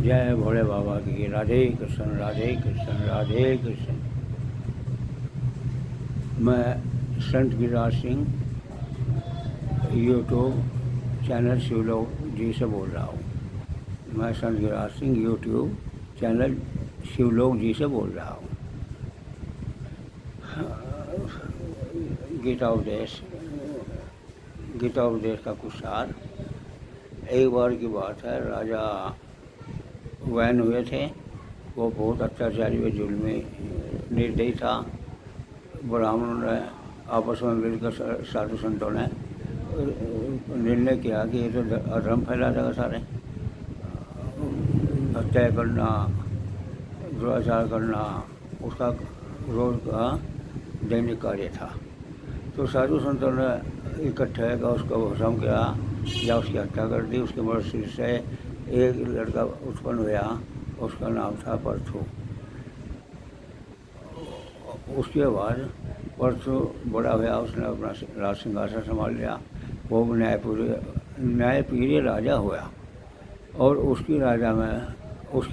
जय भोले बाबा की। राधे कृष्ण राधे कृष्ण राधे कृष्ण। मैं संत गिरिराज सिंह यूट्यूब चैनल शिवलोक जी से बोल रहा हूँ। मैं संत गिरिराज सिंह यूट्यूब चैनल शिवलोक जी से बोल रहा हूँ। गीता उपदेश का कुछ सार। एक बार की बात है, राजा वैन हुए थे। वो बहुत अत्याचारी व जुल्मी निर्दयी था। ब्राह्मणों ने आपस में मिलकर साधु संतों ने निर्णय किया कि ये तो अधर्म फैला देगा सारे। हत्या करना, दुराचार करना उसका रोज का दैनिक कार्य था। तो साधु संतों ने इकट्ठे होकर उसको भस्म किया या उसकी हत्या कर दी। उसके मनुष्य से एक लड़का उत्पन्न हुआ, उसका नाम था परथु। उसके बाद परथु बड़ा हुआ, उसने अपना राज सिंहासन संभाल लिया। वो न्यायप्रिय राजा हुआ और उसकी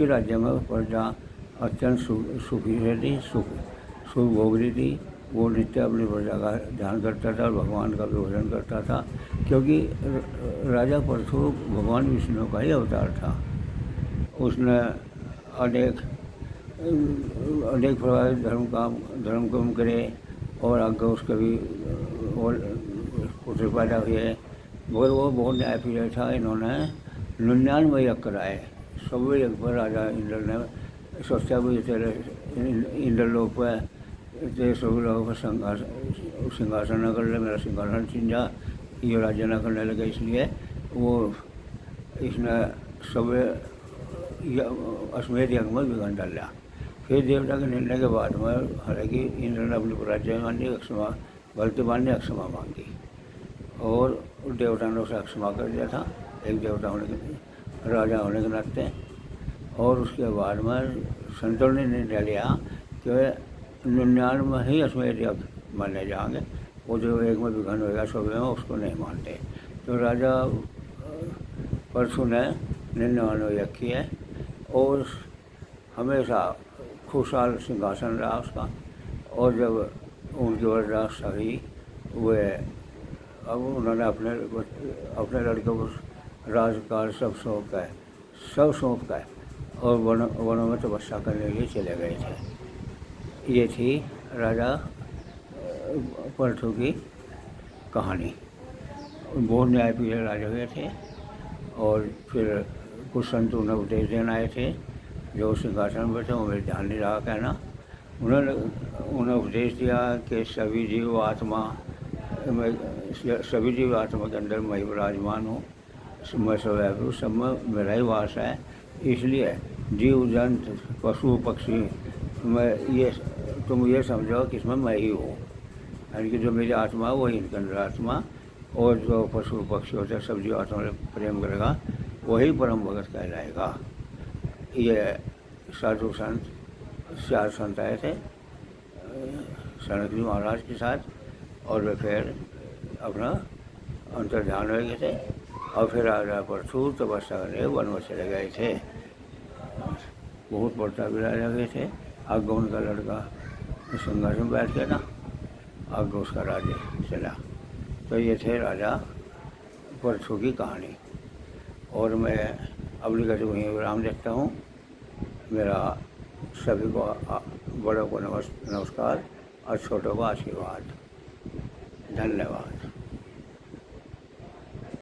राज्य में प्रजा अत्यंत सुखी रहती, सुख भोग रही थी। वो नित्य अपनी प्रजा का ध्यान करता था और भगवान का भी भजन करता था, क्योंकि राजा परशु भगवान विष्णु का ही अवतार था। उसने अनेक प्रकार धर्म काम करे और आगे उसके भी और पुत्र पैदा हुए। मगर वो बहुत न्यायप्रिय था। इन्होंने 99 यज्ञ कराए। सब यज्ञ पर राजा इंद्र ने सोचा भी तेरे इंद्रलोक पर सब लोगों पर सिंहासन न कर ले, मेरा सिंहासन छीन जा, ये राज्य न करने लगे। इसलिए वो इसने सब अश्वमेध यज्ञ में विघन डाला। फिर देवता के निर्णय के बाद में हालांकि इंद्र ने अपनी राज्य मानी, गलती मानने अक्षमा मांगी और देवता ने उसे अक्षमा कर दिया था, एक देवता होने के राजा होने के नाते। और उसके बाद में संतों ने निर्णय लिया कि 99 में ही अश्वमेध यज्ञ माने जाएंगे। वो जो एक में विघन होगा सब में उसको नहीं मानते। तो राजा परशु ने 99 यज्ञ किए और हमेशा खुशहाल सिंहासन रहा उसका। और जब उनकी वरदास्ता हुई, वे अब उन्होंने अपने लड़के को राजकाज सब सौंप कर और वनों में तपस्या करने के लिए चले गए थे। ये थी राजा परशु की कहानी। बहुत न्यायप्रिय राजा हुए थे। और फिर कुछ संत उन्हें उपदेश देने आए थे, जो सिंहासन पर थे, वो मेरे ध्यान नहीं रहा कहना। उन्हें उपदेश दिया कि सभी जीव आत्मा के अंदर मैं विराजमान हूँ, मैं सर्वव्यापी, सब में मेरा ही वास है। इसलिए जीव जंतु पशु पक्षी तुम ये समझो कि इसमें मैं ही हूँ। यानी कि जो मेरी आत्मा है वही इनके अंदर आत्मा, और जो पशु पक्षी होते हैं सब जीव आत्मा में प्रेम करेगा वही परम भगत कहलाएगा। ये साधु संत 4 संत आए थे सनत जी महाराज के साथ, और वे फिर अपना अंतर्ध्यान हो गए थे। और फिर राजा परशु तपस्या करने वन में चले गए थे। बहुत बड़ता भी राजा गए थे। आगे उनका लड़का सिंहासन बैठ गया ना, आगे उसका राज्य चला। तो ये थे राजा परशु की कहानी। और मैं अपनी गति वहीं विराम देता हूँ। मेरा सभी को बड़ों को नमस्कार और छोटों को आशीर्वाद। धन्यवाद।